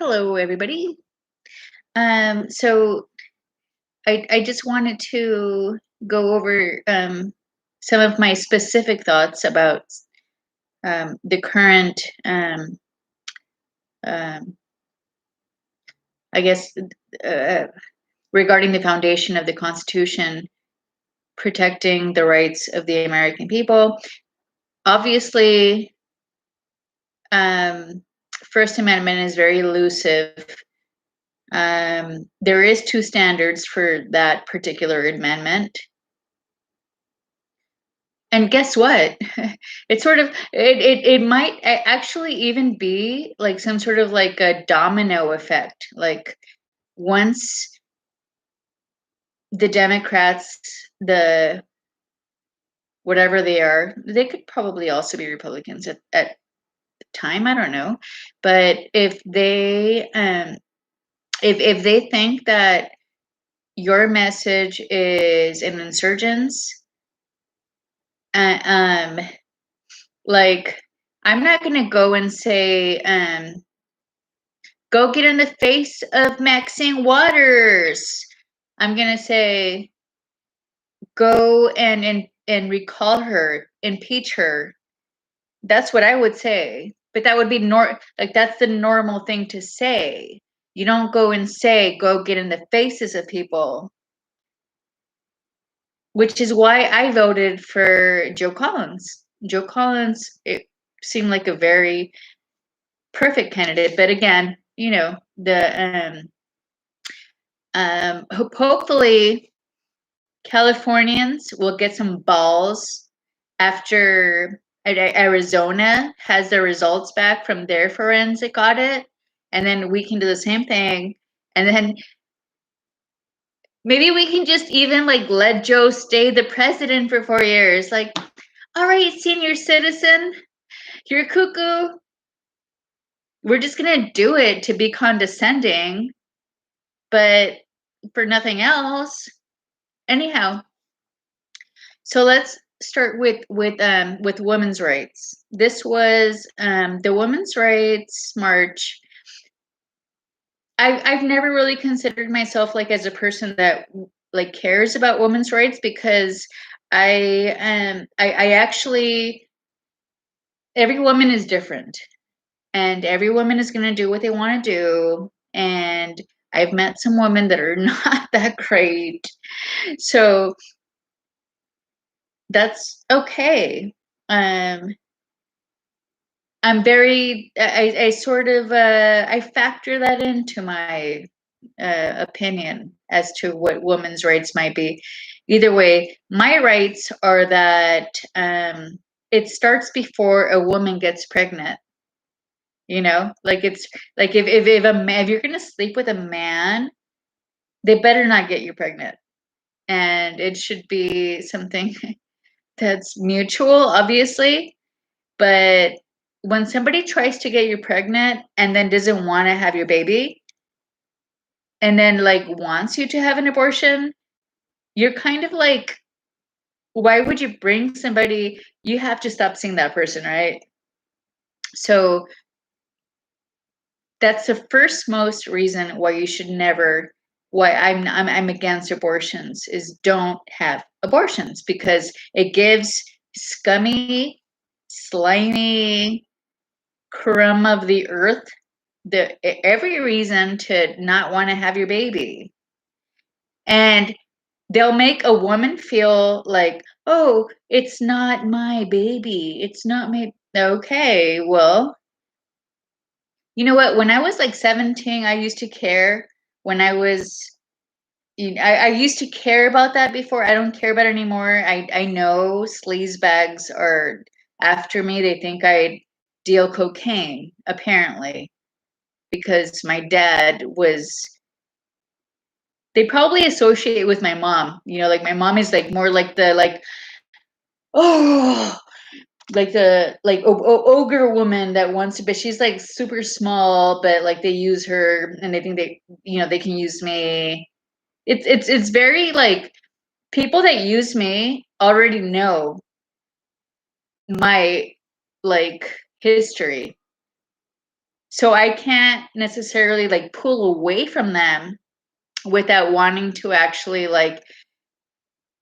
Hello, everybody. So I just wanted to go over some of my specific thoughts about the current, um, I guess, uh, regarding the foundation of the Constitution protecting the rights of the American people. Obviously, um, First Amendment is very elusive. There is two standards for that particular amendment. And guess what? It's sort of it might actually even be like some sort of like a domino effect. Like once the Democrats, the whatever they are, they could probably also be Republicans at the time. I don't know, but if they think that your message is an insurgence, uh, um, like I'm not gonna go and say, go get in the face of Maxine Waters. I'm gonna say, go and recall her, impeach her. That's what I would say. But that would be like that's the normal thing to say. You don't go and say, go get in the faces of people, which is why I voted for Joe Collins. Joe Collins, it seemed like a very perfect candidate, but again, hopefully Californians will get some balls after Arizona has their results back from their forensic audit, and then we can do the same thing. And then maybe we can just even like let Joe stay the president for 4 years. Like, all right, senior citizen, you're cuckoo. We're just gonna do it to be condescending, but for nothing else. Anyhow, so let's start with women's rights. This was the Women's Rights March. I've never really considered myself like as a person that like cares about women's rights because I actually, every woman is different and every woman is going to do what they want to do, and I've met some women that are not that great, so that's okay. um I'm very, I sort of, I factor that into my opinion as to what women's rights might be. Either way, my rights are that it starts before a woman gets pregnant. Like it's like if you're gonna sleep with a man, they better not get you pregnant, and it should be something that's mutual, obviously. But when somebody tries to get you pregnant and then doesn't want to have your baby and then like wants you to have an abortion, you're kind of like, why would you bring somebody? You have to stop seeing that person, right? So that's the first most reason why you should never, why I'm against abortions, is don't have abortions, because it gives scummy, slimy crumb of the earth every reason to not want to have your baby. And they'll make a woman feel like, oh, it's not my baby. It's not my. Okay, well, you know what? When I was like 17, I used to care. When I was, I used to care about that before. I don't care about it anymore. I know sleaze bags are after me. They think I deal cocaine, apparently, because my dad was, they probably associate with my mom. Like my mom is like more like the like, oh, like the like ogre woman that wants to, but she's like super small, but like they use her and they think they can use me. It's very like, people that use me already know my like history. So I can't necessarily like pull away from them without wanting to actually like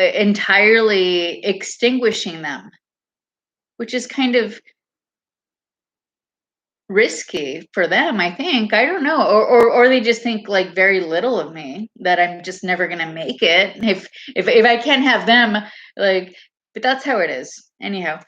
entirely extinguishing them, which is kind of risky for them, I think. I don't know. Or they just think like very little of me, that I'm just never gonna make it if I can't have them, like, but that's how it is. Anyhow,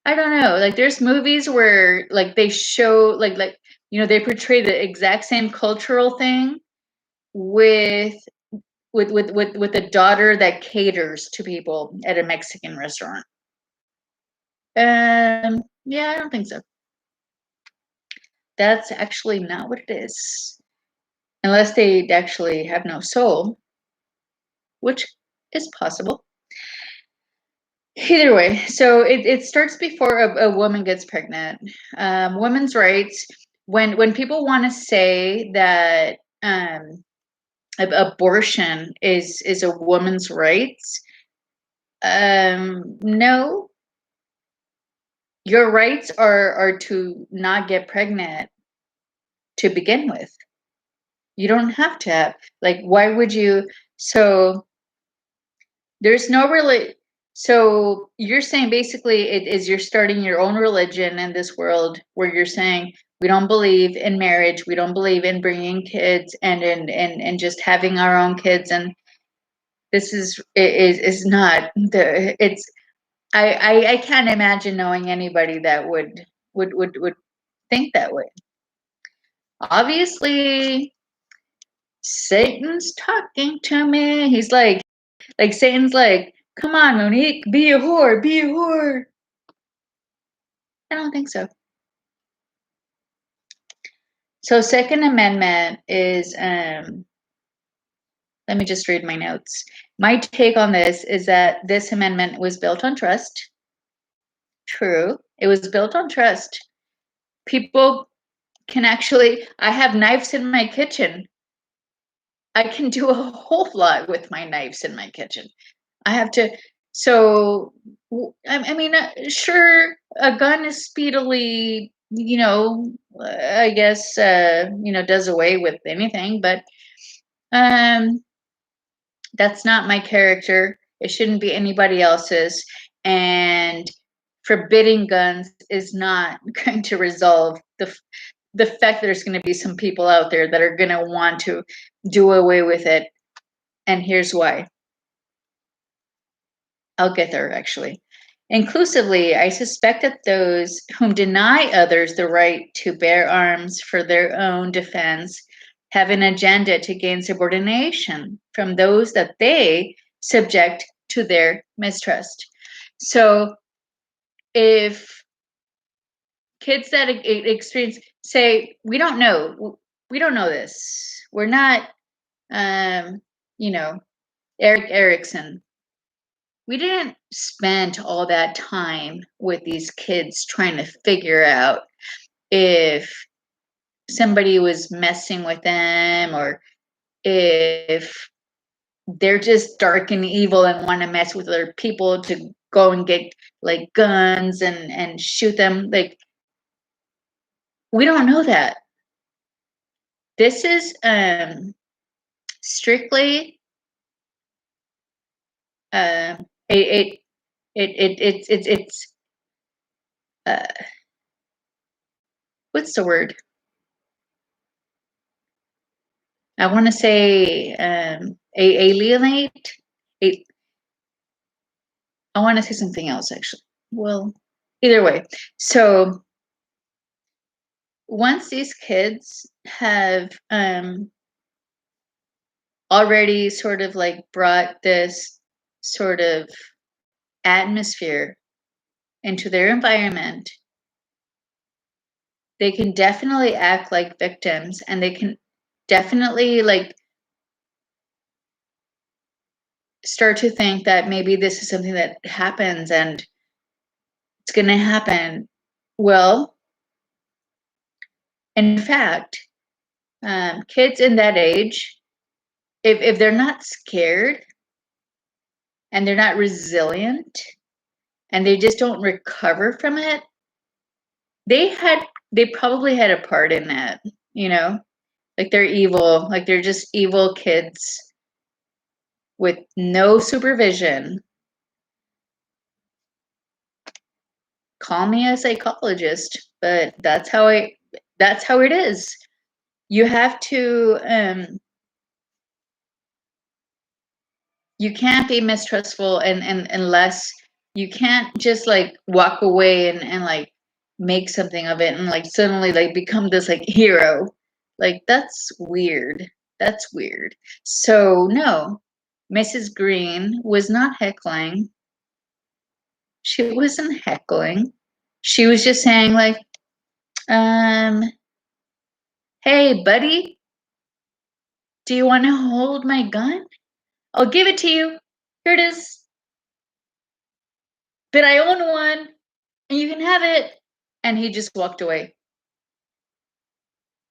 I don't know. Like there's movies where like they show like they portray the exact same cultural thing with with a daughter that caters to people at a Mexican restaurant. Yeah, I don't think so. That's actually not what it is. Unless they actually have no soul, which is possible. Either way, so it starts before a woman gets pregnant. Women's rights, when people want to say that abortion is a woman's rights, no, your rights are to not get pregnant to begin with. You don't have to have, like, why would you? So there's no really, so you're saying basically it is you're starting your own religion in this world where you're saying we don't believe in marriage, we don't believe in bringing kids and just having our own kids, and this is not the it's I can't imagine knowing anybody that would think that way. Obviously, Satan's talking to me. He's like Satan's like, come on, Monique, be a whore, be a whore. I don't think so. So Second Amendment is let me just read my notes. My take on this is that this amendment was built on trust. True. It was built on trust. People can actually, I have knives in my kitchen. I can do a whole lot with my knives in my kitchen. I have to, so, I mean, sure, a gun is speedily, I guess, does away with anything, but um, that's not my character. It shouldn't be anybody else's. And forbidding guns is not going to resolve the fact that there's going to be some people out there that are going to want to do away with it. And here's why. I'll get there actually. Inclusively, I suspect that those whom deny others the right to bear arms for their own defense have an agenda to gain subordination from those that they subject to their mistrust. So if kids that experience say, we don't know this, we're not, um, you know, Eric Erickson, we didn't spend all that time with these kids trying to figure out if somebody was messing with them or if they're just dark and evil and want to mess with other people to go and get like guns and shoot them. Like, we don't know that. This is strictly it it's uh what's the word? I want to say alienate. A, I want to say something else actually. Well, either way. So once these kids have already sort of like brought this sort of atmosphere into their environment, they can definitely act like victims and they can definitely like start to think that maybe this is something that happens and it's going to happen. Well, in fact, kids in that age, if they're not scared and they're not resilient and they just don't recover from it, they probably had a part in that, you know? Like they're evil, like they're just evil kids with no supervision. Call me a psychologist, but that's how it is. You have to you can't be mistrustful and unless you can't just like walk away and like make something of it and like suddenly like become this like hero. Like that's weird. That's weird. So no, Mrs. Green was not heckling. She wasn't heckling. She was just saying like, um, hey buddy, do you want to hold my gun? I'll give it to you. Here it is. But I own one and you can have it. And he just walked away.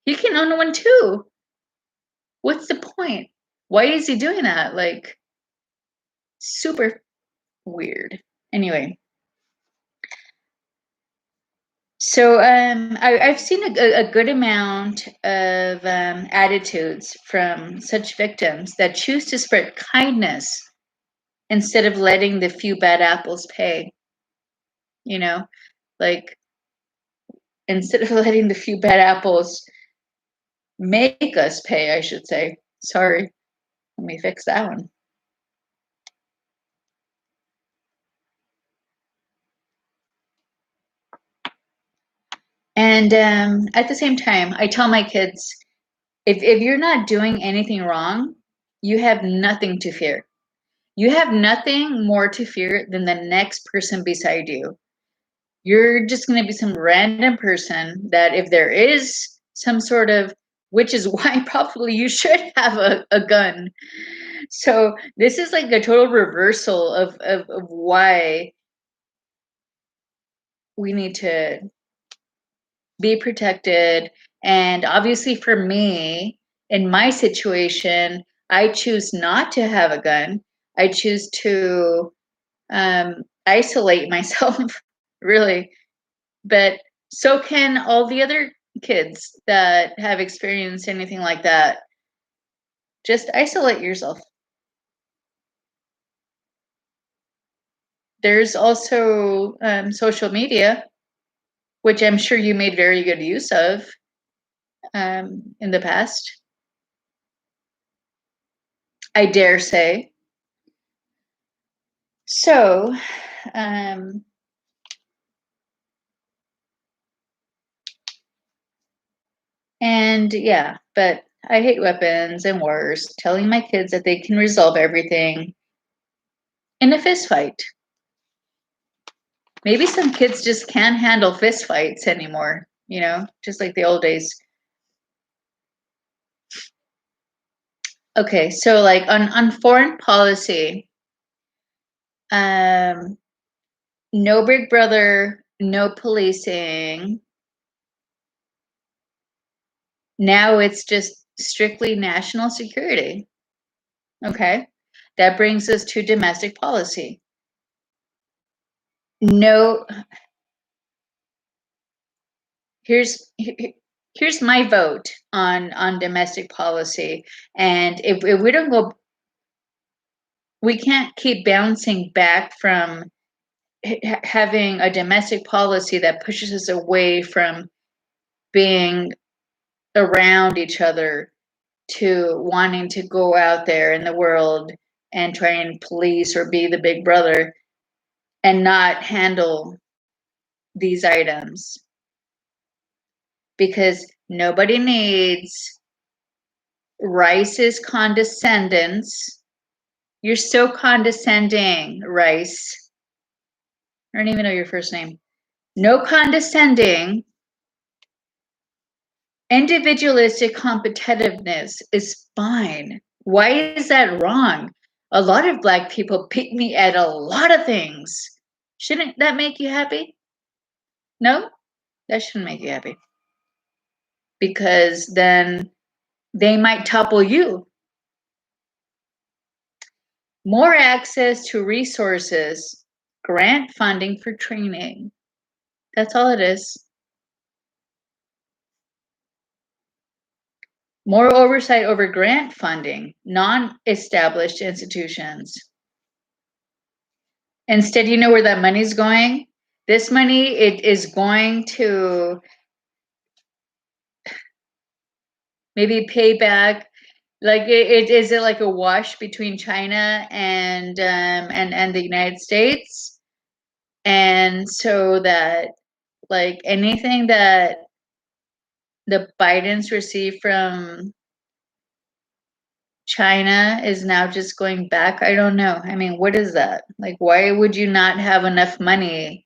You can own one too. What's the point? Why is he doing that? Like, super weird. Anyway, so I've seen a good amount of attitudes from such victims that choose to spread kindness instead of letting the few bad apples pay. You know, like instead of letting the few bad apples make us pay, I should say. Sorry, let me fix that one. And at the same time, I tell my kids, if you're not doing anything wrong, you have nothing to fear. You have nothing more to fear than the next person beside you. You're just going to be some random person that if there is some sort of, which is why probably you should have a gun. So this is like a total reversal of why we need to be protected. And obviously, for me, in my situation, I choose not to have a gun. I choose to isolate myself, really. But so can all the other kids that have experienced anything like that. Just isolate yourself. There's also social media, which I'm sure you made very good use of in the past. I dare say. So, um, and yeah, but I hate weapons and wars, telling my kids that they can resolve everything in a fist fight. Maybe some kids just can't handle fist fights anymore, just like the old days. Okay, so like on foreign policy, um, no Big Brother, no policing. Now it's just strictly national security. Okay, that brings us to domestic policy. No, here's my vote on domestic policy, and if we don't go, we can't keep bouncing back from having a domestic policy that pushes us away from being around each other to wanting to go out there in the world and try and police or be the big brother and not handle these items, because nobody needs Rice's condescendence. You're so condescending, Rice. I don't even know your first name. No condescending. Individualistic competitiveness is fine. Why is that wrong? A lot of Black people beat me at a lot of things. Shouldn't that make you happy? No, that shouldn't make you happy. Because then they might topple you. More access to resources, grant funding for training. That's all it is. More oversight over grant funding, non-established institutions. Instead, you know where that money's going? This money, it is going to maybe pay back. Like is it like a wash between China and the United States? And so that like anything that the Bidens receive from China is now just going back. I don't know. I mean, what is that? Like, why would you not have enough money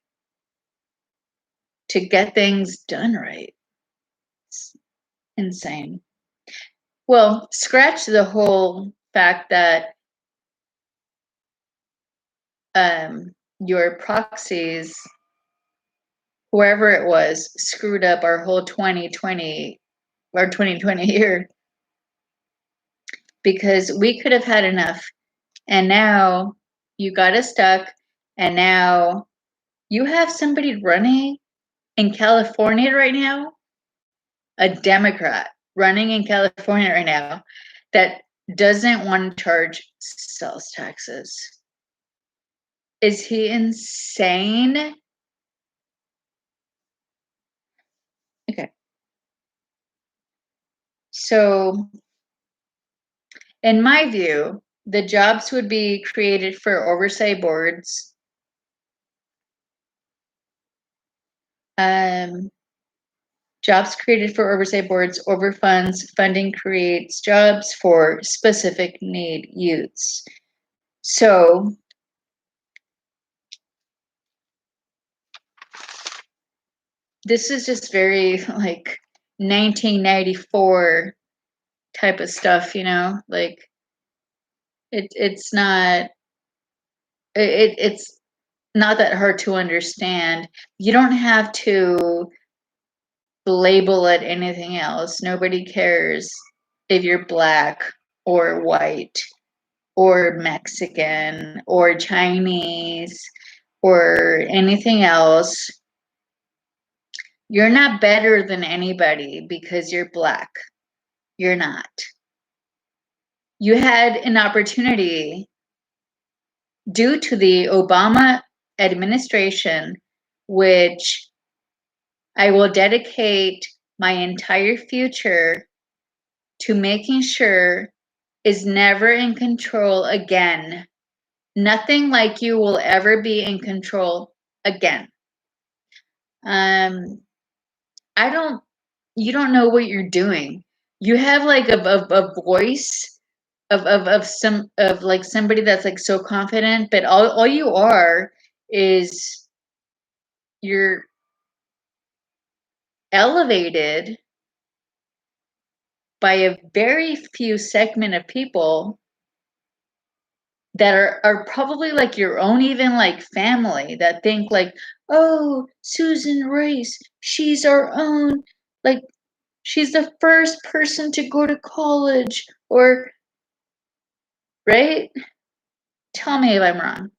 to get things done right? It's insane. Well, scratch the whole fact that your proxies, whoever it was, screwed up our whole 2020 year, because we could have had enough. And now you got us stuck, and now you have somebody running in California right now, a Democrat running in California right now that doesn't want to charge sales taxes. Is he insane? Okay. So, in my view, the jobs would be created for oversight boards. Jobs created for oversight boards overfunds funding creates jobs for specific need youths. So this is just very like 1994 type of stuff, you know, like it's not it's not that hard to understand. You don't have to label it anything else. Nobody cares if you're black or white or Mexican or Chinese or anything else. You're not better than anybody because you're black. You're not. You had an opportunity due to the Obama administration, which I will dedicate my entire future to making sure is never in control again. Nothing like you will ever be in control again. You don't know what you're doing. You have like a voice of like somebody that's like so confident, but all you are is you're elevated by a very few segment of people that are probably like your own even like family that think like, oh, Susan Rice, she's our own, like she's the first person to go to college, or right? Tell me if I'm wrong.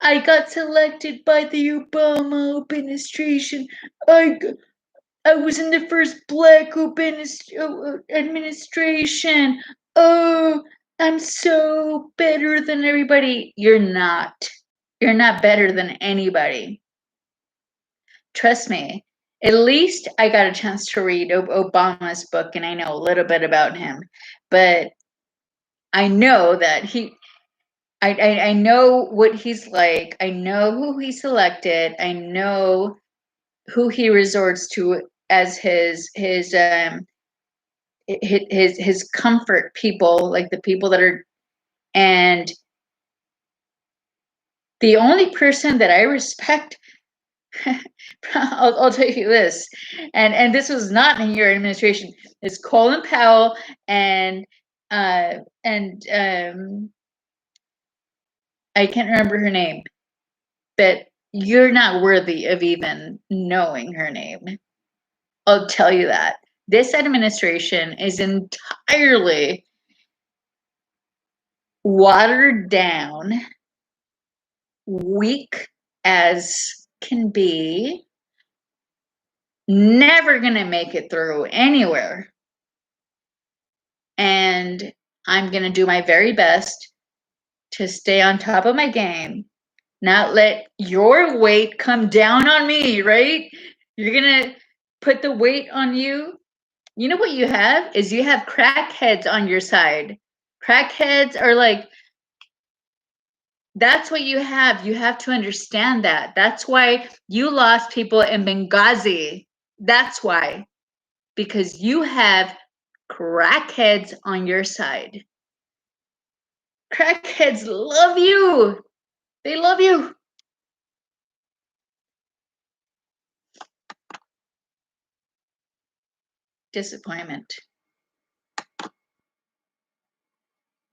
I got selected by the Obama administration. I was in the first black administration. Oh, I'm so better than everybody. You're not. You're not better than anybody. Trust me. At least I got a chance to read Obama's book and I know a little bit about him. But I know that I know what he's like. I know who he selected. I know who he resorts to as his comfort people, like the people that are, and the only person that I respect, I'll tell you this, and this was not in your administration, is Colin Powell and I can't remember her name, but you're not worthy of even knowing her name. I'll tell you that. This administration is entirely watered down, weak as can be, never going to make it through anywhere. and I'm going to do my very best to stay on top of my game, not let your weight come down on me, right? You're going to put the weight on you. You know what you have is you have crackheads on your side. Crackheads are like, that's what you have. You have to understand that. That's why you lost people in Benghazi. That's why. Because you have crackheads on your side. Crackheads love you. They love you. Disappointment.